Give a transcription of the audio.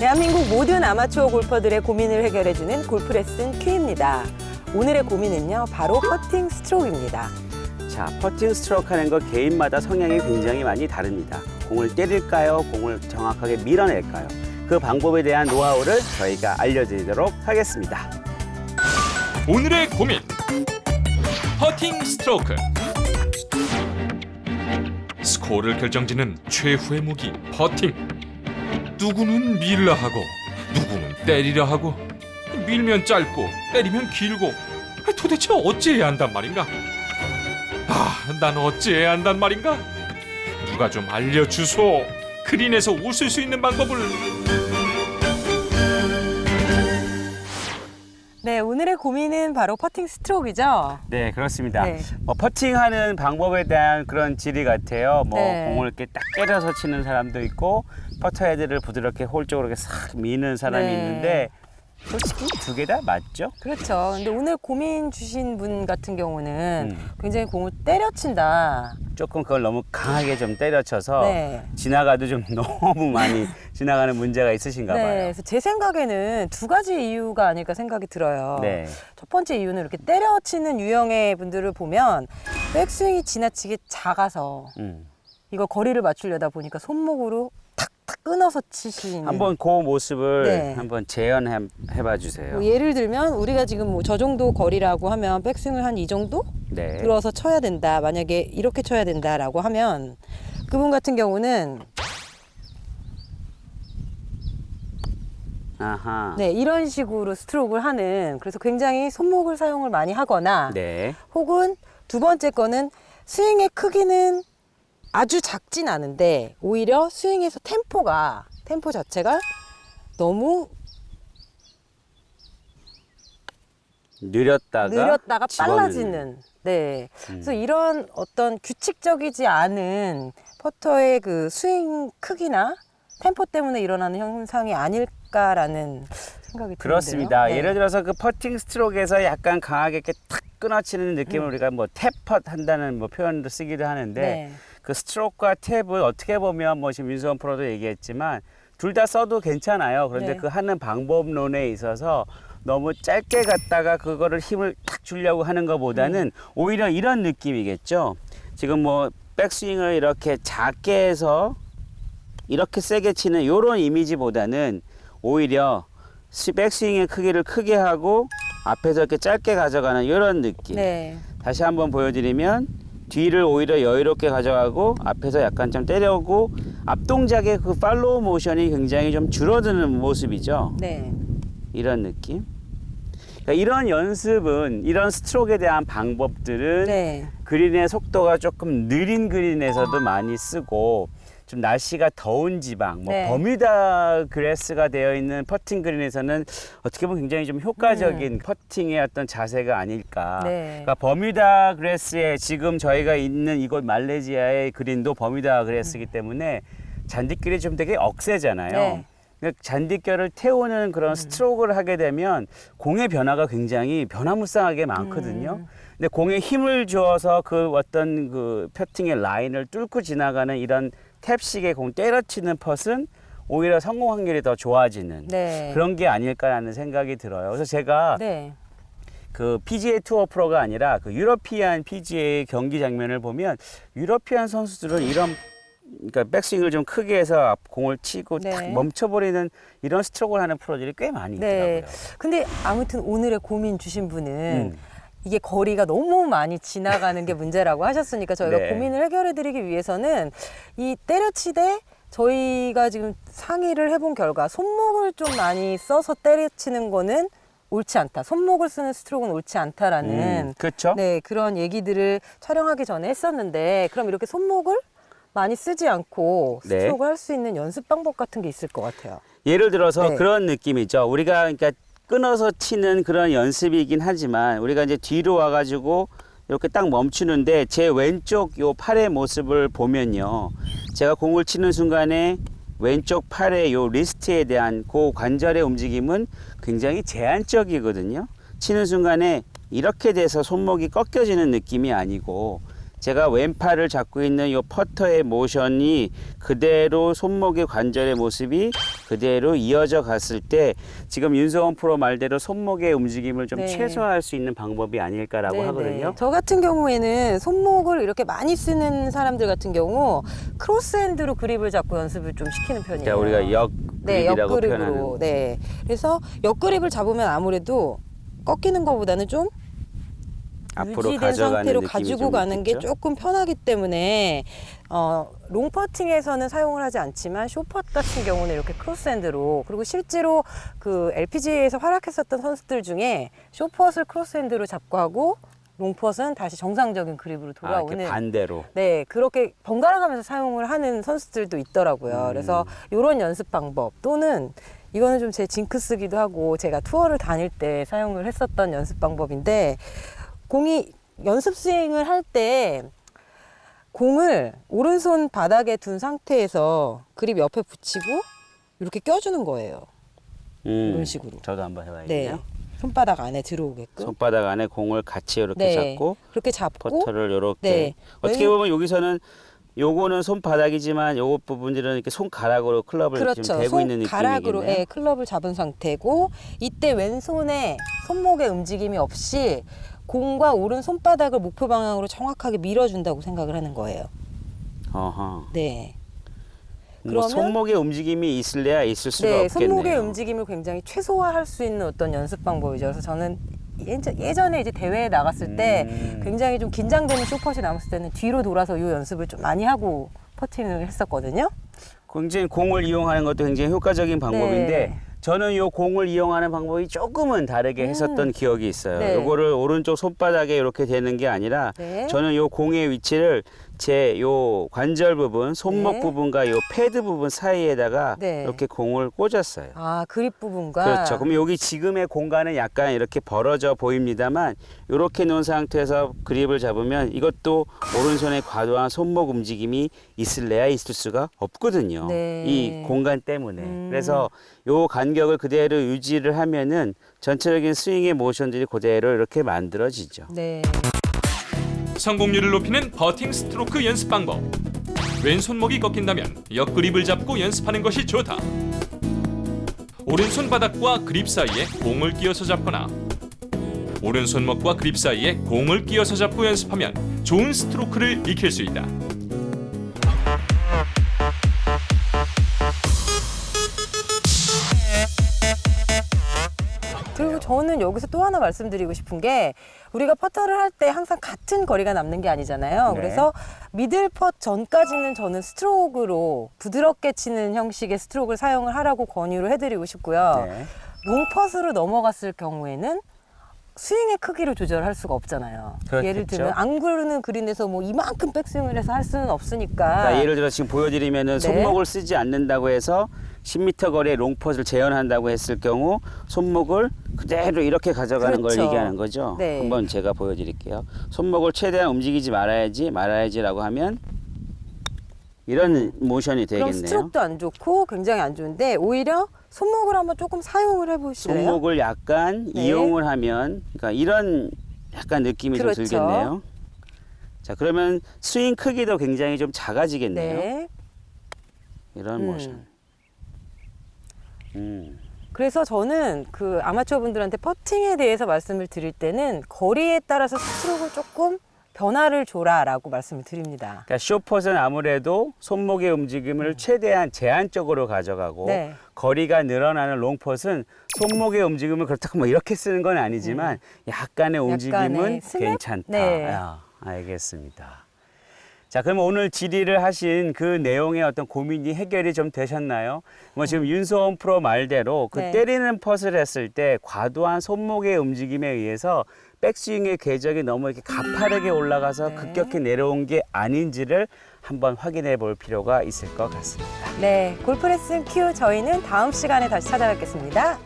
대한민국 모든 아마추어 골퍼들의 고민을 해결해주는 골프 레슨 큐입니다. 오늘의 고민은요, 바로 퍼팅 스트로크입니다. 자, 퍼팅 스트로크 하는 거 개인마다 성향이 굉장히 많이 다릅니다. 공을 때릴까요? 공을 정확하게 밀어낼까요? 그 방법에 대한 노하우를 저희가 알려드리도록 하겠습니다. 오늘의 고민 퍼팅 스트로크. 스코어를 결정짓는 최후의 무기 퍼팅. 누구는 밀라 하고 누구는 때리려 하고 밀면 짧고 때리면 길고 도대체 어찌해야 한단 말인가? 난 어찌해야 한단 말인가? 누가 좀 알려주소. 그린에서 웃을 수 있는 방법을. 네, 오늘의 고민은 바로 퍼팅 스트로크죠. 네, 그렇습니다. 네. 퍼팅하는 방법에 대한 그런 지리 같아요. 네. 공을 이렇게 딱 때려서 치는 사람도 있고 퍼터 헤드를 부드럽게 홀 쪽으로 이렇게 싹 미는 사람이 네. 있는데 솔직히 두 개 다 맞죠? 그렇죠. 근데 오늘 고민 주신 분 같은 경우는 굉장히 공을 때려친다. 조금 그걸 너무 강하게 좀 때려쳐서 네. 지나가도 좀 너무 많이 지나가는 문제가 있으신가 네, 봐요. 그래서 제 생각에는 두 가지 이유가 아닐까 생각이 들어요. 네. 첫 번째 이유는 이렇게 때려치는 유형의 분들을 보면 백스윙이 지나치게 작아서 이거 거리를 맞추려다 보니까 손목으로 탁탁 끊어서 치시는. 한번 그 모습을 네. 한번 재현해봐 주세요. 뭐 예를 들면 우리가 지금 뭐 저 정도 거리라고 하면 백스윙을 한 이 정도 네. 들어서 쳐야 된다. 만약에 이렇게 쳐야 된다라고 하면 그분 같은 경우는 아하. 네, 이런 식으로 스트로크를 하는, 그래서 굉장히 손목을 사용을 많이 하거나 네. 혹은 두 번째 거는 스윙의 크기는 아주 작진 않은데 오히려 스윙에서 템포 자체가 너무 느렸다가 집어넣는. 빨라지는. 네. 그래서 이런 어떤 규칙적이지 않은 퍼터의 그 스윙 크기나 템포 때문에 일어나는 현상이 아닐까라는 생각이 드는데요. 그렇습니다. 네. 예를 들어서 그 퍼팅 스트로크에서 약간 강하게 이렇게 탁 끊어치는 느낌을 우리가 뭐 탭펫 한다는 뭐 표현도 쓰기도 하는데 네. 그 스트로크와 탭을 어떻게 보면 뭐 지금 윤수원 프로도 얘기했지만 둘 다 써도 괜찮아요. 그런데 네. 그 하는 방법론에 있어서 너무 짧게 갔다가 그거를 힘을 탁 주려고 하는 것보다는 오히려 이런 느낌이겠죠. 지금 뭐 백스윙을 이렇게 작게 해서 이렇게 세게 치는 이런 이미지보다는 오히려 백스윙의 크기를 크게 하고 앞에서 이렇게 짧게 가져가는 이런 느낌. 네. 다시 한번 보여드리면 뒤를 오히려 여유롭게 가져가고 앞에서 약간 좀 때려오고 앞동작의 그 팔로우 모션이 굉장히 좀 줄어드는 모습이죠. 네. 이런 느낌. 그러니까 이런 연습은, 이런 스트로크에 대한 방법들은 네. 그린의 속도가 조금 느린 그린에서도 많이 쓰고 좀 날씨가 더운 지방, 뭐 네. 버뮤다 그래스가 되어 있는 퍼팅 그린에서는 어떻게 보면 굉장히 좀 효과적인 퍼팅의 어떤 자세가 아닐까. 네. 그러니까 버뮤다 그래스에 지금 저희가 있는 이곳 말레이시아의 그린도 버뮤다 그래스이기 때문에 잔디길이 좀 되게 억세잖아요. 네. 그러니까 잔디결을 태우는 그런 스트로크를 하게 되면 공의 변화가 굉장히 변화무쌍하게 많거든요. 근데 공에 힘을 주어서 그 어떤 그 퍼팅의 라인을 뚫고 지나가는 이런 탭식의 공 때려치는 펫은 오히려 성공 확률이 더 좋아지는 네. 그런 게 아닐까라는 생각이 들어요. 그래서 제가 네. 그 PGA 투어 프로가 아니라 그 유러피안 PGA 경기 장면을 보면 유러피안 선수들은 이런 그러니까 백스윙을 좀 크게 해서 공을 치고 네. 딱 멈춰버리는 이런 스트로크를 하는 프로들이 꽤 많이 네. 있더라고요. 근데 아무튼 오늘의 고민 주신 분은 이게 거리가 너무 많이 지나가는 게 문제라고 하셨으니까 저희가 네. 고민을 해결해 드리기 위해서는 이 때려치되 저희가 지금 상의를 해본 결과 손목을 좀 많이 써서 때려치는 거는 옳지 않다. 손목을 쓰는 스트로크는 옳지 않다라는 그렇죠? 네, 그런 얘기들을 촬영하기 전에 했었는데, 그럼 이렇게 손목을 많이 쓰지 않고 네. 스트로크를 할 수 있는 연습 방법 같은 게 있을 것 같아요. 예를 들어서 네. 그런 느낌이죠. 우리가 그러니까 끊어서 치는 그런 연습이긴 하지만 우리가 이제 뒤로 와가지고 이렇게 딱 멈추는데 제 왼쪽 요 팔의 모습을 보면요. 제가 공을 치는 순간에 왼쪽 팔의 요 리스트에 대한 그 관절의 움직임은 굉장히 제한적이거든요. 치는 순간에 이렇게 돼서 손목이 꺾여지는 느낌이 아니고 제가 왼팔을 잡고 있는 이 퍼터의 모션이 그대로 손목의 관절의 모습이 그대로 이어져 갔을 때 지금 윤성원 프로 말대로 손목의 움직임을 좀 네. 최소화할 수 있는 방법이 아닐까라고 네네. 하거든요. 저 같은 경우에는 손목을 이렇게 많이 쓰는 사람들 같은 경우 크로스핸드로 그립을 잡고 연습을 좀 시키는 편이에요. 자, 우리가 네, 역그립이라고 옆그립으로. 표현하는. 네. 그래서 옆그립을 잡으면 아무래도 꺾이는 것보다는 좀 앞으로 유지된 가져가는 상태로 느낌이 가지고 좀 가는 게 있겠죠? 조금 편하기 때문에 롱퍼팅에서는 사용을 하지 않지만 쇼퍼 같은 경우는 이렇게 크로스핸드로, 그리고 실제로 그 LPGA에서 활약했었던 선수들 중에 쇼퍼를 크로스핸드로 잡고 하고 롱퍼는 다시 정상적인 그립으로 돌아오는 이렇게 반대로. 네, 그렇게 번갈아 가면서 사용을 하는 선수들도 있더라고요. 그래서 이런 연습 방법 또는 이거는 좀 제 징크스기도 하고 제가 투어를 다닐 때 사용을 했었던 연습 방법인데, 공이 연습 스윙을 할 때 공을 오른손 바닥에 둔 상태에서 그립 옆에 붙이고 이렇게 껴주는 거예요. 이런 식으로. 저도 한번 해봐야겠네요. 네, 손바닥 안에 들어오게끔. 손바닥 안에 공을 같이 이렇게 네, 잡고 그렇게 잡고 퍼터를 이렇게. 네. 어떻게 보면 여기서는 요거는 손바닥이지만 요거 부분들은 이렇게 손가락으로 클럽을 그렇죠. 지금 대고 있는 손가락으로 느낌이겠네요. 예, 클럽을 잡은 상태고, 이때 왼손에 손목의 움직임이 없이 공과 오른 손바닥을 목표 방향으로 정확하게 밀어준다고 생각을 하는 거예요. 어허. 네. 뭐 그러면- 손목의 움직임이 있을래야 있을 수가 네, 없겠네요. 손목의 움직임을 굉장히 최소화할 수 있는 어떤 연습 방법이죠. 그래서 저는 예전에 이제 대회에 나갔을 때 굉장히 좀 긴장되는 쇼퍼시 남았을 때는 뒤로 돌아서 이 연습을 좀 많이 하고 퍼팅을 했었거든요. 굉장히 공을 이용하는 것도 굉장히 효과적인 방법인데 네. 저는 요 공을 이용하는 방법이 조금은 다르게 했었던 기억이 있어요. 네. 요거를 오른쪽 손바닥에 이렇게 대는 게 아니라 네. 저는 요 공의 위치를 제 요 관절 부분, 손목 네. 부분과 요 패드 부분 사이에다가 네. 이렇게 공을 꽂았어요. 아, 그립 부분과 그렇죠. 그럼 여기 지금의 공간은 약간 이렇게 벌어져 보입니다만 이렇게 놓은 상태에서 그립을 잡으면 이것도 오른손에 과도한 손목 움직임이 있을래야 있을 수가 없거든요. 네. 이 공간 때문에. 그래서 요 간격을 그대로 유지를 하면은 전체적인 스윙의 모션들이 그대로 이렇게 만들어지죠. 네. 성공률을 높이는 퍼팅 스트로크 연습 방법. 왼손목이 꺾인다면 옆그립을 잡고 연습하는 것이 좋다. 오른손 바닥과 그립 사이에 공을 끼워서 잡거나 오른손목과 그립 사이에 공을 끼워서 잡고 연습하면 좋은 스트로크를 익힐 수 있다. 그리고 저는 여기서 또 하나 말씀드리고 싶은 게, 우리가 퍼터를 할 때 항상 같은 거리가 남는 게 아니잖아요. 네. 그래서 미들 펫 전까지는 저는 스트로크로 부드럽게 치는 형식의 스트로크를 사용을 하라고 권유를 해드리고 싶고요. 네. 롱펫으로 넘어갔을 경우에는 스윙의 크기를 조절할 수가 없잖아요. 그렇겠죠. 예를 들면 안 구르는 그린에서 뭐 이만큼 백스윙을 해서 할 수는 없으니까. 그러니까 예를 들어 지금 보여드리면은 네. 손목을 쓰지 않는다고 해서 10m 거리의 롱퍼를 재현한다고 했을 경우 손목을 그대로 이렇게 가져가는 걸 그렇죠. 얘기하는 거죠. 네. 한번 제가 보여드릴게요. 손목을 최대한 움직이지 말아야지라고 하면 이런 모션이 그럼 되겠네요. 스트로크도 안 좋고 굉장히 안 좋은데, 오히려 손목을 한번 조금 사용을 해보실래요? 손목을 약간 네. 이용을 하면, 그러니까 이런 약간 느낌이 그렇죠. 좀 들겠네요. 자, 그러면 스윙 크기도 굉장히 좀 작아지겠네요. 네. 이런 모션. 그래서 저는 그 아마추어 분들한테 퍼팅에 대해서 말씀을 드릴 때는 거리에 따라서 스트로크를 조금 변화를 줘라라고 말씀을 드립니다. 그러니까 쇼퍼는 아무래도 손목의 움직임을 최대한 제한적으로 가져가고 네. 거리가 늘어나는 롱펫은 손목의 움직임을 그렇다고 뭐 이렇게 쓰는 건 아니지만 약간의 움직임은 스냅? 괜찮다. 네. 알겠습니다. 자, 그럼 오늘 질의를 하신 그 내용의 어떤 고민이 해결이 좀 되셨나요? 뭐 지금 윤소원 프로 말대로 그 네. 때리는 펫을 했을 때 과도한 손목의 움직임에 의해서 백스윙의 궤적이 너무 이렇게 가파르게 올라가서 네. 급격히 내려온 게 아닌지를 한번 확인해 볼 필요가 있을 것 같습니다. 네, 골프 레슨 큐 저희는 다음 시간에 다시 찾아뵙겠습니다.